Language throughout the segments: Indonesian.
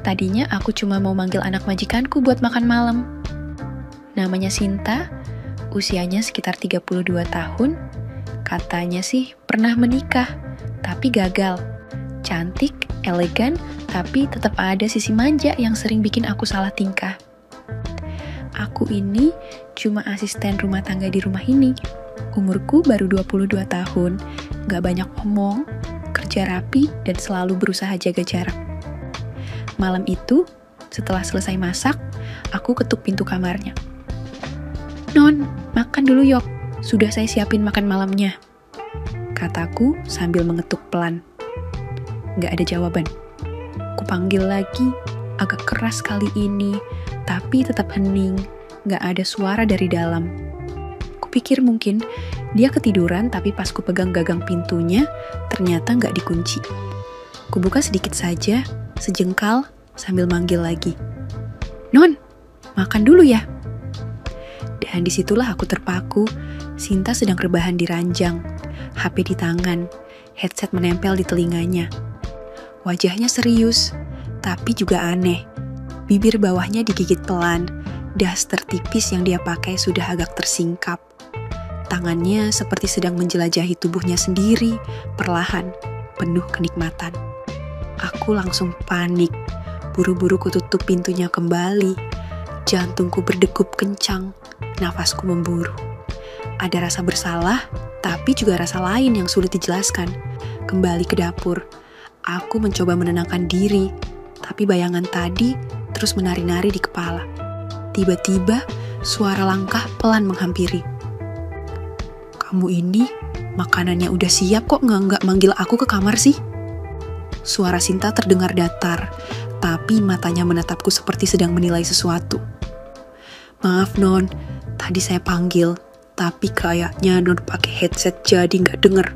Tadinya aku cuma mau manggil anak majikanku buat makan malam. Namanya Sinta, usianya sekitar 32 tahun. Katanya sih pernah menikah, tapi gagal. Cantik, elegan, tapi tetap ada sisi manja yang sering bikin aku salah tingkah. Aku ini cuma asisten rumah tangga di rumah ini. Umurku baru 22 tahun, gak banyak omong, kerja rapi, dan selalu berusaha jaga jarak. Malam itu, setelah selesai masak, aku ketuk pintu kamarnya. "Non, makan dulu yok, sudah saya siapin makan malamnya," kataku sambil mengetuk pelan. Gak ada jawaban. Kupanggil lagi, agak keras kali ini, tapi tetap hening, gak ada suara dari dalam. Kupikir mungkin dia ketiduran, tapi pas kupegang gagang pintunya, ternyata gak dikunci. Kubuka sedikit saja, sejengkal, sambil manggil lagi. "Non, makan dulu ya." Dan disitulah aku terpaku. Sinta sedang rebahan di ranjang, HP di tangan, headset menempel di telinganya. Wajahnya serius, tapi juga aneh. Bibir bawahnya digigit pelan, daster tipis yang dia pakai sudah agak tersingkap. Tangannya seperti sedang menjelajahi tubuhnya sendiri, perlahan, penuh kenikmatan. Aku langsung panik, buru-buru kututup pintunya kembali. Jantungku berdegup kencang, nafasku memburu. Ada rasa bersalah, tapi juga rasa lain yang sulit dijelaskan. Kembali ke dapur, aku mencoba menenangkan diri, tapi bayangan tadi terus menari-nari di kepala. Tiba-tiba, suara langkah pelan menghampiri. "Kamu ini, makanannya udah siap kok nggak manggil aku ke kamar sih?" Suara Sinta terdengar datar, tapi matanya menatapku seperti sedang menilai sesuatu. "Maaf Non, tadi saya panggil, tapi kayaknya Non pakai headset jadi nggak denger,"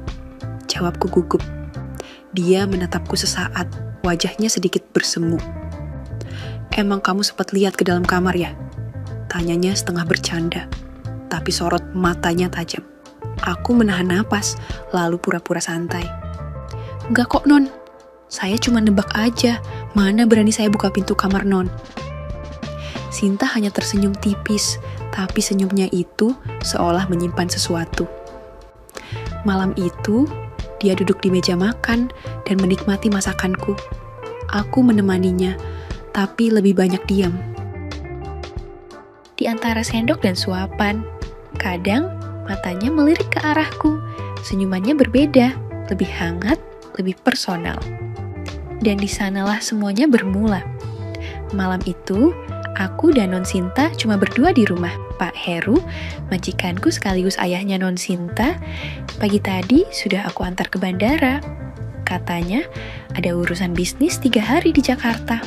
jawabku gugup. Dia menatapku sesaat, wajahnya sedikit bersemu. "Emang kamu sempat lihat ke dalam kamar ya?" tanyanya setengah bercanda, tapi sorot matanya tajam. Aku menahan napas, lalu pura-pura santai. "Enggak kok Non, saya cuma nebak aja, mana berani saya buka pintu kamar Non." Sinta hanya tersenyum tipis, tapi senyumnya itu seolah menyimpan sesuatu. Malam itu, dia duduk di meja makan dan menikmati masakanku. Aku menemaninya, tapi lebih banyak diam. Di antara sendok dan suapan, kadang matanya melirik ke arahku. Senyumannya berbeda, lebih hangat, lebih personal. Dan di sanalah semuanya bermula. Malam itu, aku dan Non Sinta cuma berdua di rumah. Pak Heru, majikanku sekaligus ayahnya Non Sinta, pagi tadi sudah aku antar ke bandara. Katanya ada urusan bisnis 3 hari di Jakarta.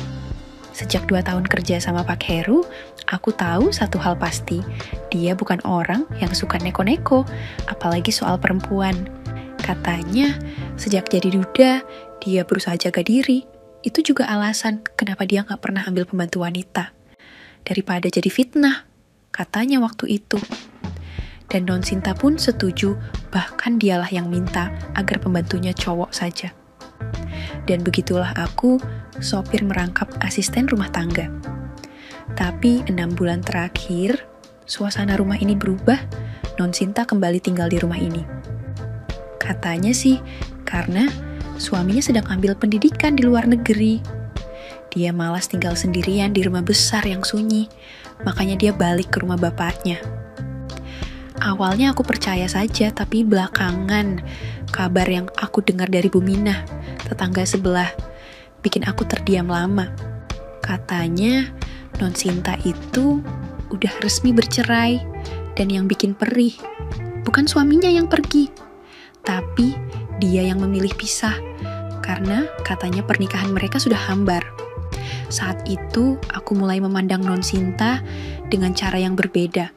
Sejak 2 tahun kerja sama Pak Heru, aku tahu satu hal pasti. Dia bukan orang yang suka neko-neko, apalagi soal perempuan. Katanya, sejak jadi duda, dia berusaha jaga diri. Itu juga alasan kenapa dia gak pernah ambil pembantu wanita. Daripada jadi fitnah, katanya waktu itu. Dan Non Sinta pun setuju, bahkan dialah yang minta agar pembantunya cowok saja. Dan begitulah aku, sopir merangkap asisten rumah tangga. Tapi 6 bulan terakhir, suasana rumah ini berubah. Non Sinta kembali tinggal di rumah ini. Katanya sih, karena suaminya sedang ambil pendidikan di luar negeri. Dia malas tinggal sendirian di rumah besar yang sunyi, makanya dia balik ke rumah bapaknya. Awalnya aku percaya saja, tapi belakangan kabar yang aku dengar dari Bu Minah, tetangga sebelah, bikin aku terdiam lama. Katanya Non Sinta itu udah resmi bercerai, dan yang bikin perih bukan suaminya yang pergi, tapi dia yang memilih pisah, karena katanya pernikahan mereka sudah hambar. Saat itu, aku mulai memandang Non Sinta dengan cara yang berbeda.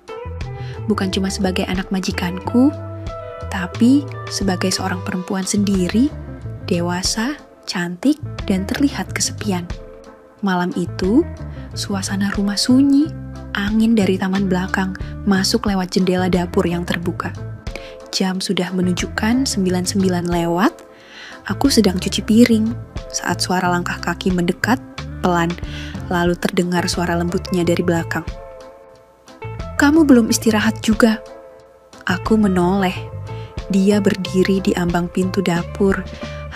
Bukan cuma sebagai anak majikanku, tapi sebagai seorang perempuan sendiri, dewasa, cantik, dan terlihat kesepian. Malam itu, suasana rumah sunyi, angin dari taman belakang masuk lewat jendela dapur yang terbuka. Jam sudah menunjukkan 9:09 lewat, aku sedang cuci piring saat suara langkah kaki mendekat pelan, lalu terdengar suara lembutnya dari belakang. "Kamu belum istirahat juga." Aku menoleh. Dia berdiri di ambang pintu dapur,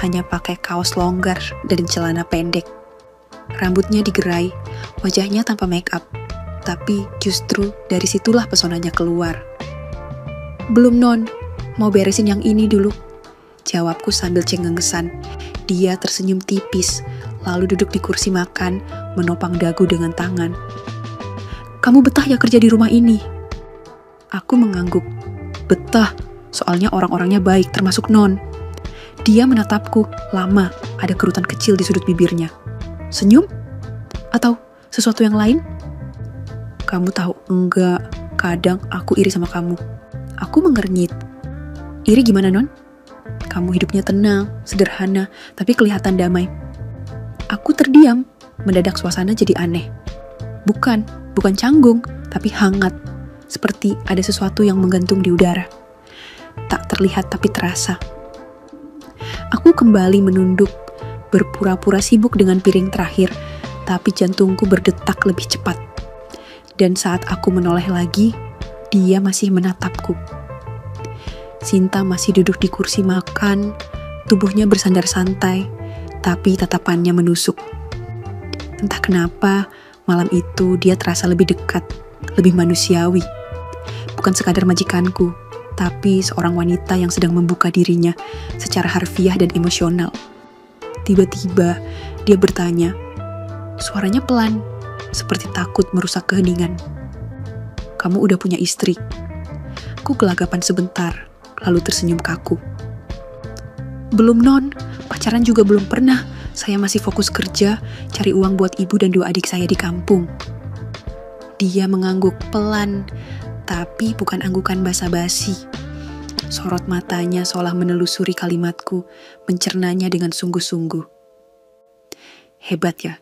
hanya pakai kaos longgar dan celana pendek. Rambutnya digerai, wajahnya tanpa make up, tapi justru dari situlah pesonanya keluar. "Belum non, mau beresin yang ini dulu," jawabku sambil cengengesan. Dia tersenyum tipis, lalu duduk di kursi makan, menopang dagu dengan tangan. "Kamu betah ya kerja di rumah ini?" Aku mengangguk. "Betah, soalnya orang-orangnya baik, termasuk non." Dia menatapku lama, ada kerutan kecil di sudut bibirnya. "Senyum? Atau sesuatu yang lain?" "Kamu tahu enggak, kadang aku iri sama kamu." Aku mengernyit. "Iri gimana non?" "Kamu hidupnya tenang, sederhana, tapi kelihatan damai." Aku terdiam, mendadak suasana jadi aneh. Bukan canggung, tapi hangat. Seperti ada sesuatu yang menggantung di udara. Tak terlihat tapi terasa. Aku kembali menunduk, berpura-pura sibuk dengan piring terakhir, tapi jantungku berdetak lebih cepat. Dan saat aku menoleh lagi, dia masih menatapku. Sinta masih duduk di kursi makan, tubuhnya bersandar santai, tapi tatapannya menusuk. Entah kenapa, malam itu dia terasa lebih dekat, lebih manusiawi. Bukan sekadar majikanku, tapi seorang wanita yang sedang membuka dirinya secara harfiah dan emosional. Tiba-tiba, dia bertanya, suaranya pelan, seperti takut merusak keheningan. "Kamu udah punya istri?" Aku gelagapan sebentar, lalu tersenyum kaku. "Belum non, pacaran juga belum pernah. Saya masih fokus kerja, cari uang buat ibu dan 2 adik saya di kampung." Dia mengangguk pelan, tapi bukan anggukan basa-basi. Sorot matanya seolah menelusuri kalimatku, mencernanya dengan sungguh-sungguh. "Hebat ya,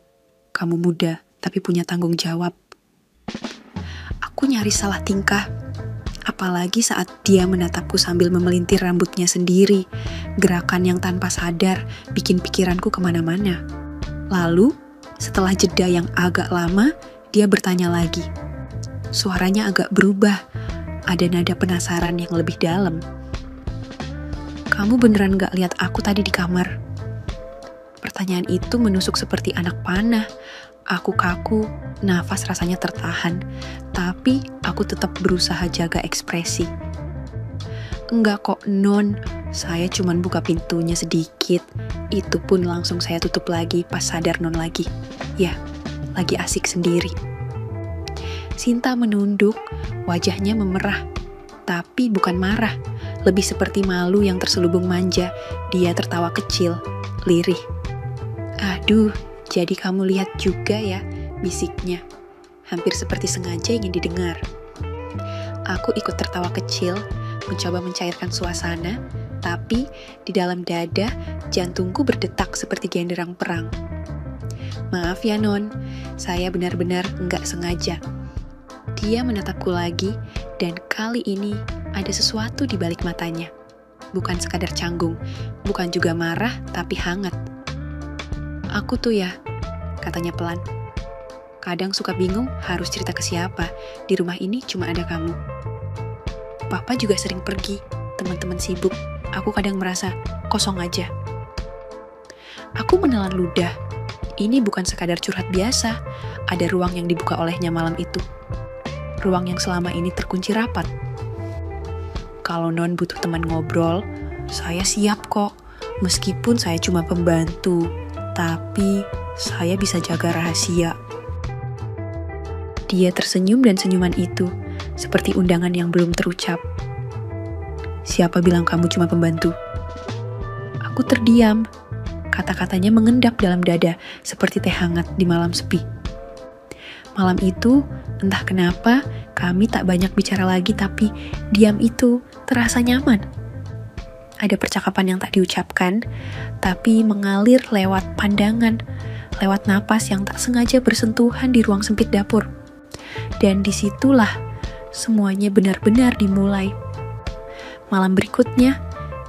kamu muda tapi punya tanggung jawab." Aku nyaris salah tingkah, apalagi saat dia menatapku sambil memelintir rambutnya sendiri, gerakan yang tanpa sadar bikin pikiranku kemana-mana. Lalu, setelah jeda yang agak lama, dia bertanya lagi. Suaranya agak berubah, ada nada penasaran yang lebih dalam. "Kamu beneran gak lihat aku tadi di kamar?" Pertanyaan itu menusuk seperti anak panah. Aku kaku, nafas rasanya tertahan, tapi aku tetap berusaha jaga ekspresi. "Enggak kok non, saya cuman buka pintunya sedikit, itu pun langsung saya tutup lagi pas sadar non lagi. Ya, lagi asik sendiri." Sinta menunduk, wajahnya memerah, tapi bukan marah, lebih seperti malu yang terselubung manja. Dia tertawa kecil, lirih. "Aduh, jadi kamu lihat juga ya," bisiknya. Hampir seperti sengaja ingin didengar. Aku ikut tertawa kecil, mencoba mencairkan suasana, tapi di dalam dada, jantungku berdetak seperti genderang perang. "Maaf ya non, saya benar-benar nggak sengaja." Dia menatapku lagi, dan kali ini ada sesuatu di balik matanya. Bukan sekadar canggung, bukan juga marah, tapi hangat. "Aku tuh ya," katanya pelan. "Kadang suka bingung harus cerita ke siapa. Di rumah ini cuma ada kamu. Papa juga sering pergi, teman-teman sibuk. Aku kadang merasa kosong aja." Aku menelan ludah. Ini bukan sekadar curhat biasa. Ada ruang yang dibuka olehnya malam itu. Ruang yang selama ini terkunci rapat. "Kalau non butuh teman ngobrol, saya siap kok. Meskipun saya cuma pembantu, tapi saya bisa jaga rahasia." Dia tersenyum dan senyuman itu seperti undangan yang belum terucap. "Siapa bilang kamu cuma pembantu?" Aku terdiam. Kata-katanya mengendap dalam dada seperti teh hangat di malam sepi. Malam itu, entah kenapa, kami tak banyak bicara lagi, tapi diam itu terasa nyaman. Ada percakapan yang tak diucapkan, tapi mengalir lewat pandangan, lewat napas yang tak sengaja bersentuhan di ruang sempit dapur. Dan disitulah semuanya benar-benar dimulai. Malam berikutnya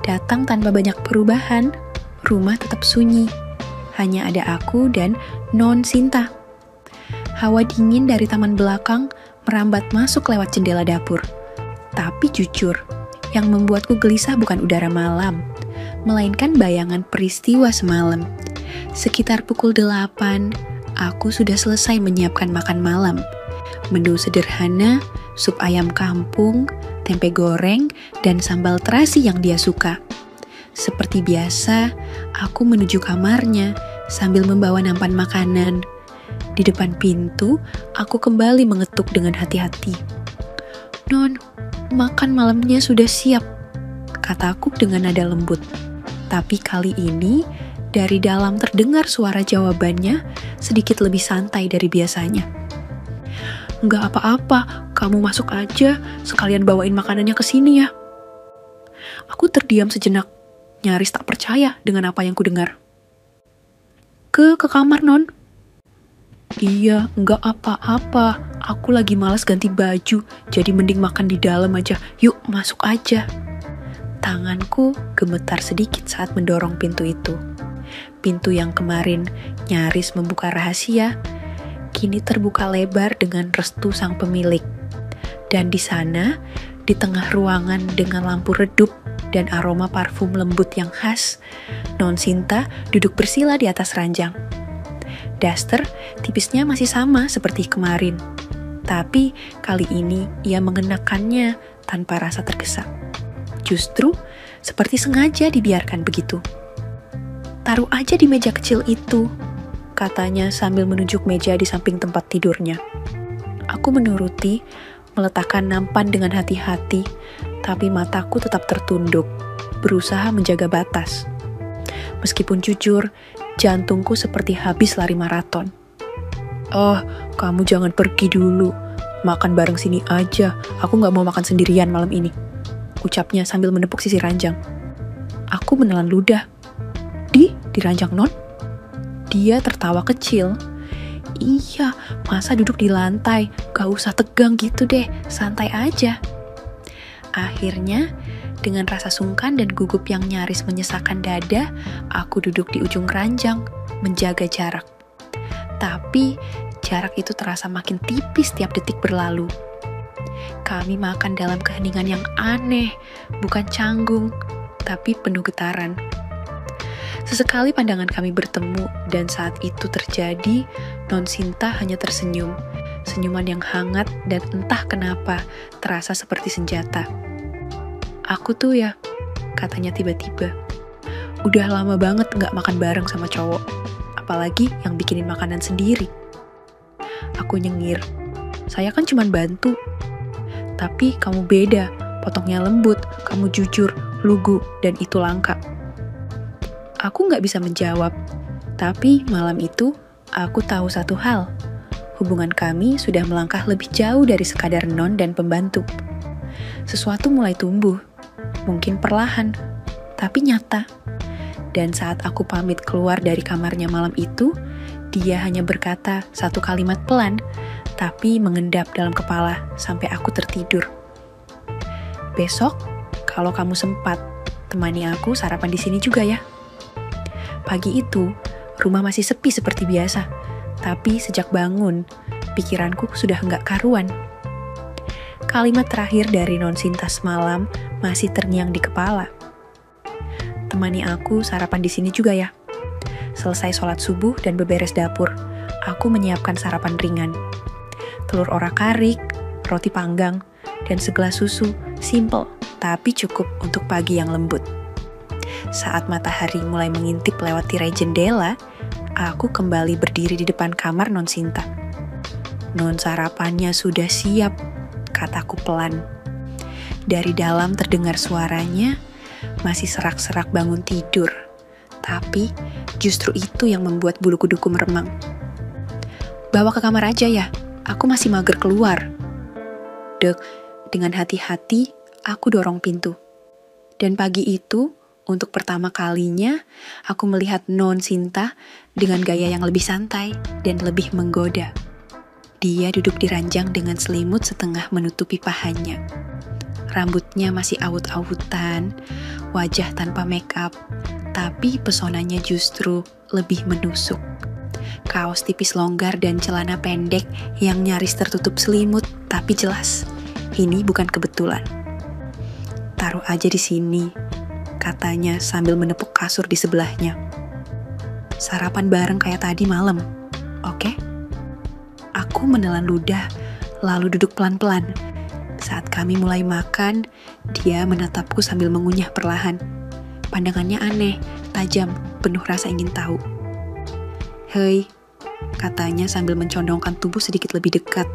datang tanpa banyak perubahan, rumah tetap sunyi. hanya ada aku dan Non Sinta. Hawa dingin dari taman belakang merambat masuk lewat jendela dapur. Tapi jujur, yang membuatku gelisah bukan udara malam, melainkan bayangan peristiwa semalam. Sekitar pukul 8, aku sudah selesai menyiapkan makan malam. Menu sederhana, sup ayam kampung, tempe goreng, dan sambal terasi yang dia suka. Seperti biasa, aku menuju kamarnya sambil membawa nampan makanan. Di depan pintu, aku kembali mengetuk dengan hati-hati. "Non, makan malamnya sudah siap," kataku dengan nada lembut. Tapi kali ini, dari dalam terdengar suara jawabannya sedikit lebih santai dari biasanya. "Nggak apa-apa, kamu masuk aja, sekalian bawain makanannya ke sini ya." Aku terdiam sejenak, nyaris tak percaya dengan apa yang kudengar. Ke kamar, Non?" "Iya, nggak apa-apa. Aku lagi malas ganti baju, jadi mending makan di dalam aja. Yuk, masuk aja." Tanganku gemetar sedikit saat mendorong pintu itu. Pintu yang kemarin nyaris membuka rahasia, kini terbuka lebar dengan restu sang pemilik. Dan di sana, di tengah ruangan dengan lampu redup dan aroma parfum lembut yang khas, Non Sinta duduk bersila di atas ranjang. Daster tipisnya masih sama seperti kemarin, tapi kali ini ia mengenakannya tanpa rasa tergesa. Justru seperti sengaja dibiarkan begitu. "Taruh aja di meja kecil itu," katanya sambil menunjuk meja di samping tempat tidurnya. Aku menuruti, meletakkan nampan dengan hati-hati, tapi mataku tetap tertunduk, berusaha menjaga batas. Meskipun jujur, jantungku seperti habis lari maraton. "Oh, kamu jangan pergi dulu. Makan bareng sini aja. Aku gak mau makan sendirian malam ini," ucapnya sambil menepuk sisi ranjang. Aku menelan ludah. Di ranjang, Non?" Dia tertawa kecil. "Iya, masa duduk di lantai? Gak usah tegang gitu deh, santai aja." Akhirnya, dengan rasa sungkan dan gugup yang nyaris menyesakkan dada, aku duduk di ujung ranjang, menjaga jarak. Tapi, jarak itu terasa makin tipis tiap detik berlalu. Kami makan dalam keheningan yang aneh, bukan canggung, tapi penuh getaran. Sesekali pandangan kami bertemu, dan saat itu terjadi, Non Sinta hanya tersenyum. Senyuman yang hangat dan entah kenapa terasa seperti senjata. "Aku tuh ya," katanya tiba-tiba, "udah lama banget gak makan bareng sama cowok, apalagi yang bikinin makanan sendiri." Aku nyengir, "Saya kan cuma bantu." "Tapi kamu beda, potongnya lembut, kamu jujur, lugu, dan itu langka." Aku gak bisa menjawab, tapi malam itu aku tahu satu hal. Hubungan kami sudah melangkah lebih jauh dari sekadar non dan pembantu. Sesuatu mulai tumbuh, mungkin perlahan, tapi nyata. Dan saat aku pamit keluar dari kamarnya malam itu, dia hanya berkata satu kalimat pelan, tapi mengendap dalam kepala sampai aku tertidur. "Besok, kalau kamu sempat, temani aku sarapan di sini juga ya." Pagi itu, rumah masih sepi seperti biasa, tapi sejak bangun, pikiranku sudah nggak karuan. Kalimat terakhir dari Non Sinta semalam masih terngiang di kepala. "Temani aku sarapan di sini juga ya." Selesai sholat subuh dan beberes dapur, aku menyiapkan sarapan ringan. Telur orak-arik, roti panggang, dan segelas susu, simple, tapi cukup untuk pagi yang lembut. Saat matahari mulai mengintip lewat tirai jendela, aku kembali berdiri di depan kamar Non Sinta. "Non, sarapannya sudah siap," kataku pelan. Dari dalam terdengar suaranya, masih serak-serak bangun tidur. Tapi justru itu yang membuat bulu kuduku meremang. "Bawa ke kamar aja ya, aku masih mager keluar." Dengan hati-hati, aku dorong pintu. Dan pagi itu, untuk pertama kalinya, aku melihat Non Sinta dengan gaya yang lebih santai dan lebih menggoda. Dia duduk di ranjang dengan selimut setengah menutupi pahanya. Rambutnya masih awut-awutan, wajah tanpa make up, tapi pesonanya justru lebih menusuk. Kaos tipis longgar dan celana pendek yang nyaris tertutup selimut, tapi jelas, ini bukan kebetulan. Taruh aja di sini, katanya sambil menepuk kasur di sebelahnya. Sarapan bareng kayak tadi malam, oke? Aku menelan ludah, lalu duduk pelan-pelan. Saat kami mulai makan, dia menatapku sambil mengunyah perlahan. Pandangannya aneh, tajam, penuh rasa ingin tahu. "Hei," katanya sambil mencondongkan tubuh sedikit lebih dekat.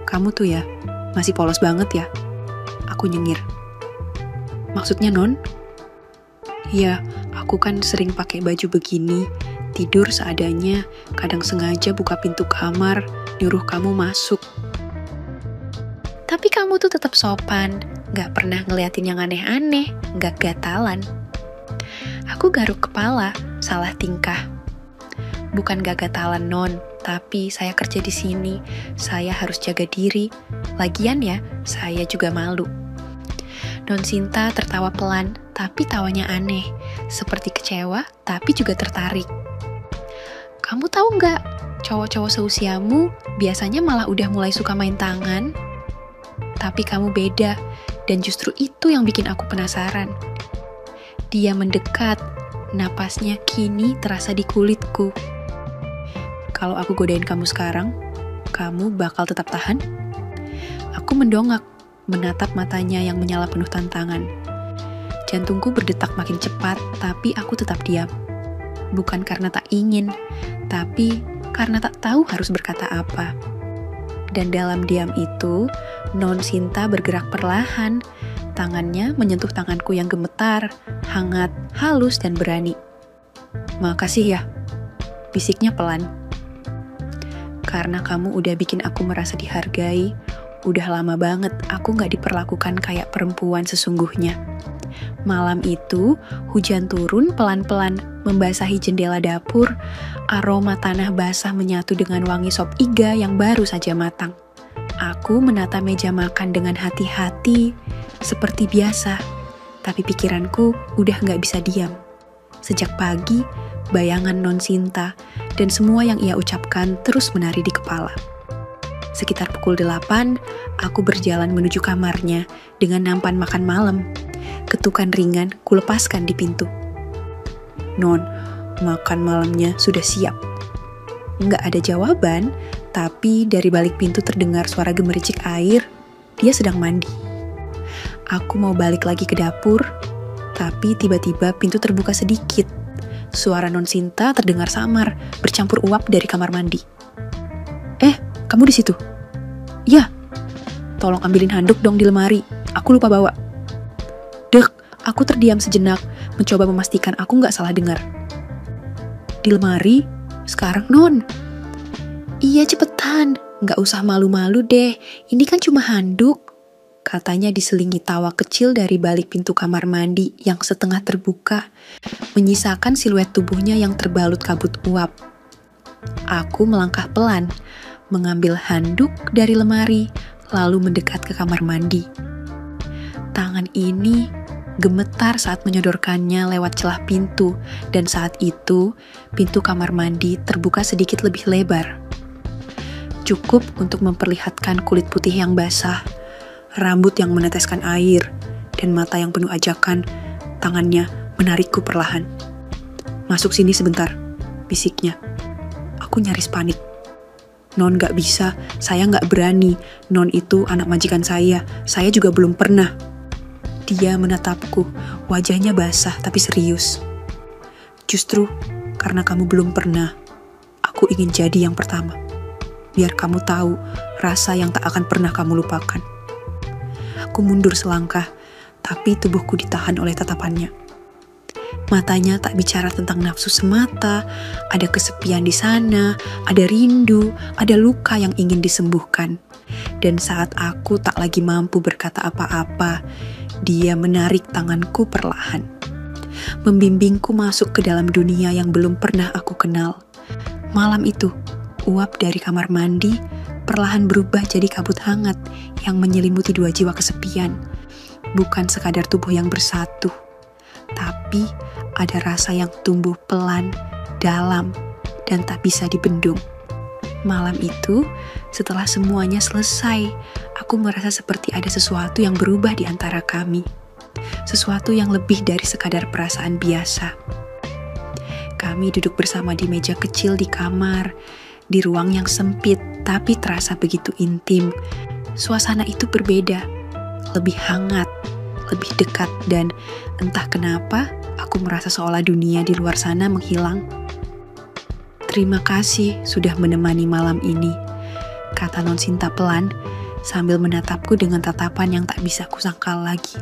"Kamu tuh ya, masih polos banget ya?" Aku nyengir. "Maksudnya, Non?" "Ya, aku kan sering pakai baju begini, tidur seadanya, kadang sengaja buka pintu kamar, nyuruh kamu masuk. Tapi kamu tuh tetap sopan, gak pernah ngeliatin yang aneh-aneh, gak gatalan." Aku garuk kepala, salah tingkah. "Bukan gak gatalan, Non, tapi saya kerja di sini, saya harus jaga diri. Lagian ya, saya juga malu." Non Sinta tertawa pelan, tapi tawanya aneh, seperti kecewa, tapi juga tertarik. "Kamu tahu nggak, cowok-cowok seusiamu biasanya malah udah mulai suka main tangan. Tapi kamu beda, dan justru itu yang bikin aku penasaran." Dia mendekat, napasnya kini terasa di kulitku. "Kalau aku godain kamu sekarang, kamu bakal tetap tahan?" Aku mendongak, menatap matanya yang menyala penuh tantangan. Jantungku berdetak makin cepat, tapi aku tetap diam. Bukan karena tak ingin, tapi karena tak tahu harus berkata apa. Dan dalam diam itu, Non Sinta bergerak perlahan. Tangannya menyentuh tanganku yang gemetar, hangat, halus, dan berani. "Makasih ya," bisiknya pelan. "Karena kamu udah bikin aku merasa dihargai, udah lama banget aku gak diperlakukan kayak perempuan sesungguhnya." Malam itu, hujan turun pelan-pelan membasahi jendela dapur, aroma tanah basah menyatu dengan wangi sop iga yang baru saja matang. Aku menata meja makan dengan hati-hati, seperti biasa, tapi pikiranku udah gak bisa diam. Sejak pagi, bayangan Non Sinta dan semua yang ia ucapkan terus menari di kepala. Sekitar pukul 8, aku berjalan menuju kamarnya dengan nampan makan malam. Ketukan ringan kulepaskan di pintu. "Non, makan malamnya sudah siap." Nggak ada jawaban, tapi dari balik pintu terdengar suara gemericik air. Dia sedang mandi. Aku mau balik lagi ke dapur, tapi tiba-tiba pintu terbuka sedikit. Suara Non Sinta terdengar samar, bercampur uap dari kamar mandi. Kamu di situ?" "Ya." "Tolong ambilin handuk dong di lemari, aku lupa bawa." Dek, aku terdiam sejenak, mencoba memastikan aku nggak salah dengar. "Di lemari? Sekarang, Non?" "Iya, cepetan. Nggak usah malu-malu deh. Ini kan cuma handuk," katanya diselingi tawa kecil dari balik pintu kamar mandi yang setengah terbuka, menyisakan siluet tubuhnya yang terbalut kabut uap. Aku melangkah pelan, mengambil handuk dari lemari, lalu mendekat ke kamar mandi. Tangan ini gemetar saat menyodorkannya lewat celah pintu, dan saat itu, pintu kamar mandi terbuka sedikit lebih lebar. Cukup untuk memperlihatkan kulit putih yang basah, rambut yang meneteskan air, dan mata yang penuh ajakan. Tangannya menarikku perlahan. "Masuk sini sebentar," bisiknya. Aku nyaris panik. "Non, gak bisa, saya gak berani. Non itu anak majikan saya juga belum pernah." Dia menatapku, wajahnya basah tapi serius. "Justru karena kamu belum pernah, aku ingin jadi yang pertama. Biar kamu tahu rasa yang tak akan pernah kamu lupakan." Aku mundur selangkah, tapi tubuhku ditahan oleh tatapannya. Matanya tak bicara tentang nafsu semata, ada kesepian di sana, ada rindu, ada luka yang ingin disembuhkan. Dan saat aku tak lagi mampu berkata apa-apa, dia menarik tanganku perlahan, membimbingku masuk ke dalam dunia yang belum pernah aku kenal. Malam itu, uap dari kamar mandi perlahan berubah jadi kabut hangat yang menyelimuti dua jiwa kesepian. Bukan sekadar tubuh yang bersatu, tapi ada rasa yang tumbuh pelan, dalam, dan tak bisa dibendung. Malam itu, setelah semuanya selesai, aku merasa seperti ada sesuatu yang berubah di antara kami. Sesuatu yang lebih dari sekadar perasaan biasa. Kami duduk bersama di meja kecil di kamar, di ruang yang sempit tapi terasa begitu intim. Suasana itu berbeda, lebih hangat, lebih dekat, dan entah kenapa aku merasa seolah dunia di luar sana menghilang. Terima kasih sudah menemani malam ini, kata Non Sinta pelan sambil menatapku dengan tatapan yang tak bisa kusangkal lagi.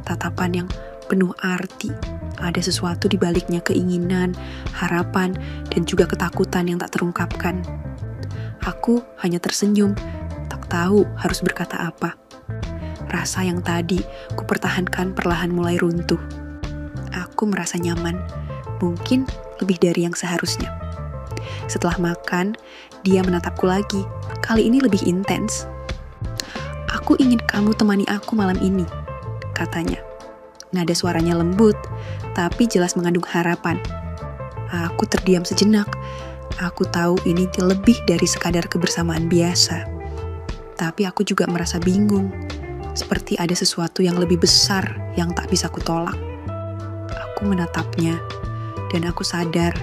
Tatapan yang penuh arti, ada sesuatu di baliknya, keinginan, harapan, dan juga ketakutan yang tak terungkapkan. Aku hanya tersenyum, tak tahu harus berkata apa. Rasa yang tadi kupertahankan perlahan mulai runtuh. Aku merasa nyaman, mungkin lebih dari yang seharusnya. Setelah makan, dia menatapku lagi, kali ini lebih intens. Aku ingin kamu temani aku malam ini, katanya. Nada suaranya lembut, tapi jelas mengandung harapan. Aku terdiam sejenak. Aku tahu ini lebih dari sekadar kebersamaan biasa. Tapi aku juga merasa bingung, seperti ada sesuatu yang lebih besar yang tak bisa kutolak. Aku menatapnya, dan aku sadar,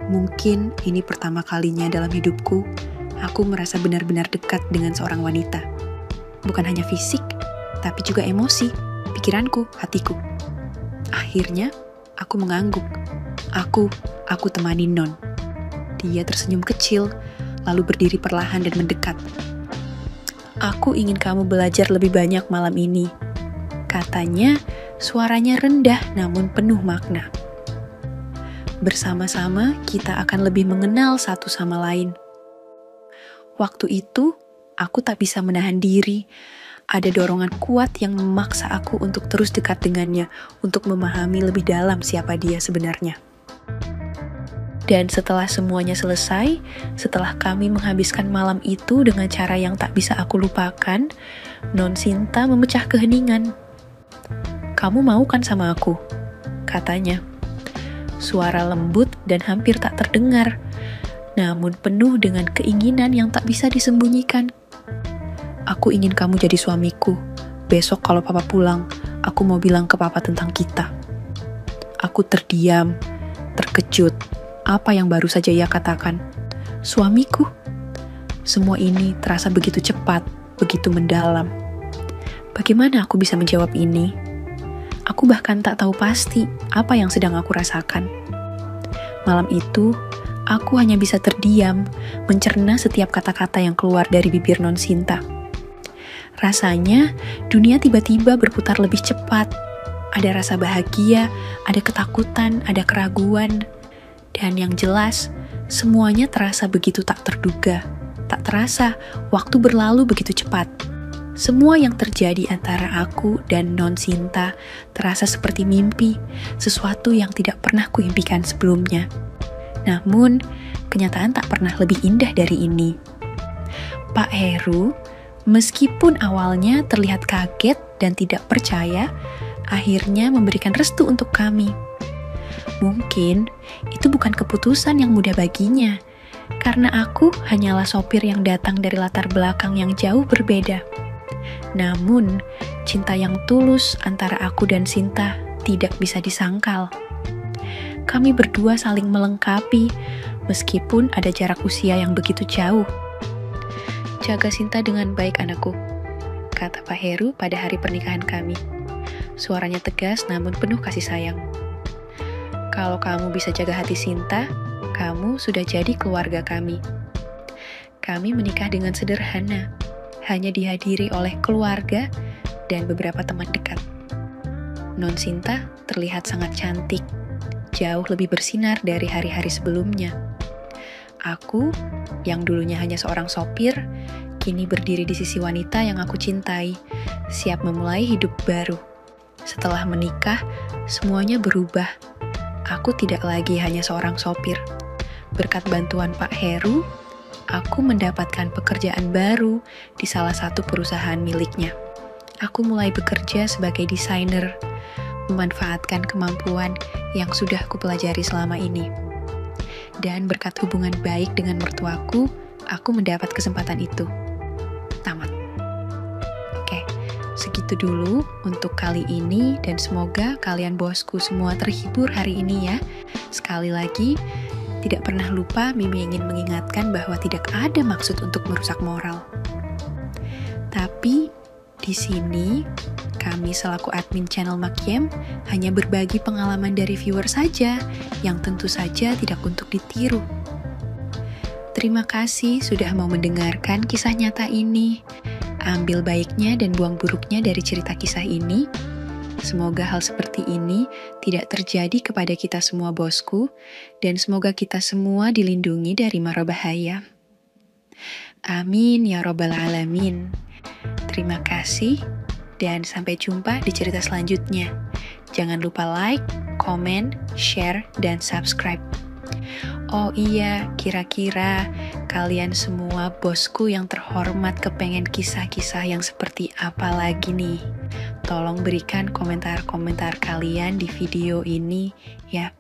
mungkin ini pertama kalinya dalam hidupku, aku merasa benar-benar dekat dengan seorang wanita. Bukan hanya fisik, tapi juga emosi, pikiranku, hatiku. Akhirnya, aku mengangguk. Aku temani Non. Dia tersenyum kecil, lalu berdiri perlahan dan mendekat. Aku ingin kamu belajar lebih banyak malam ini, katanya, suaranya rendah namun penuh makna. Bersama-sama kita akan lebih mengenal satu sama lain. Waktu itu, aku tak bisa menahan diri. Ada dorongan kuat yang memaksa aku untuk terus dekat dengannya, untuk memahami lebih dalam siapa dia sebenarnya. Dan setelah semuanya selesai, setelah kami menghabiskan malam itu dengan cara yang tak bisa aku lupakan, Non Sinta memecah keheningan. Kamu mau kan sama aku? Katanya. Suara lembut dan hampir tak terdengar, namun penuh dengan keinginan yang tak bisa disembunyikan. Aku ingin kamu jadi suamiku. Besok kalau papa pulang, aku mau bilang ke papa tentang kita. Aku terdiam, terkejut. Apa yang baru saja ia katakan? Suamiku? Semua ini terasa begitu cepat, begitu mendalam. Bagaimana aku bisa menjawab ini? Aku bahkan tak tahu pasti apa yang sedang aku rasakan. Malam itu, aku hanya bisa terdiam, mencerna setiap kata-kata yang keluar dari bibir Non Sinta. Rasanya, dunia tiba-tiba berputar lebih cepat. Ada rasa bahagia, ada ketakutan, ada keraguan. Dan yang jelas, semuanya terasa begitu tak terduga. Tak terasa, waktu berlalu begitu cepat. Semua yang terjadi antara aku dan Non Sinta terasa seperti mimpi, sesuatu yang tidak pernah kuimpikan sebelumnya. Namun, kenyataan tak pernah lebih indah dari ini. Pak Heru, meskipun awalnya terlihat kaget dan tidak percaya, akhirnya memberikan restu untuk kami. Mungkin itu bukan keputusan yang mudah baginya, karena aku hanyalah sopir yang datang dari latar belakang yang jauh berbeda. Namun, cinta yang tulus antara aku dan Sinta tidak bisa disangkal. Kami berdua saling melengkapi, meskipun ada jarak usia yang begitu jauh. Jaga Sinta dengan baik anakku, kata Pak Heru pada hari pernikahan kami. Suaranya tegas namun penuh kasih sayang. Kalau kamu bisa jaga hati Sinta, kamu sudah jadi keluarga kami. Kami menikah dengan sederhana, hanya dihadiri oleh keluarga dan beberapa teman dekat. Non Sinta terlihat sangat cantik, jauh lebih bersinar dari hari-hari sebelumnya. Aku, yang dulunya hanya seorang sopir, kini berdiri di sisi wanita yang aku cintai, siap memulai hidup baru. Setelah menikah, semuanya berubah. Aku tidak lagi hanya seorang sopir. Berkat bantuan Pak Heru, aku mendapatkan pekerjaan baru di salah satu perusahaan miliknya. Aku mulai bekerja sebagai desainer, memanfaatkan kemampuan yang sudah kupelajari selama ini. Dan berkat hubungan baik dengan mertuaku, aku mendapat kesempatan itu. Tamat. Oke, segitu dulu untuk kali ini dan semoga kalian bosku semua terhibur hari ini ya. Sekali lagi, tidak pernah lupa Mimi ingin mengingatkan bahwa tidak ada maksud untuk merusak moral. Tapi di sini kami selaku admin channel Makiem hanya berbagi pengalaman dari viewer saja yang tentu saja tidak untuk ditiru. Terima kasih sudah mau mendengarkan kisah nyata ini. Ambil baiknya dan buang buruknya dari cerita kisah ini. Semoga hal seperti ini tidak terjadi kepada kita semua bosku, dan semoga kita semua dilindungi dari mara bahaya. Amin ya robbal alamin. Terima kasih, dan sampai jumpa di cerita selanjutnya. Jangan lupa like, komen, share, dan subscribe. Oh iya, kira-kira kalian semua bosku yang terhormat kepengen kisah-kisah yang seperti apa lagi nih? Tolong berikan komentar-komentar kalian di video ini ya.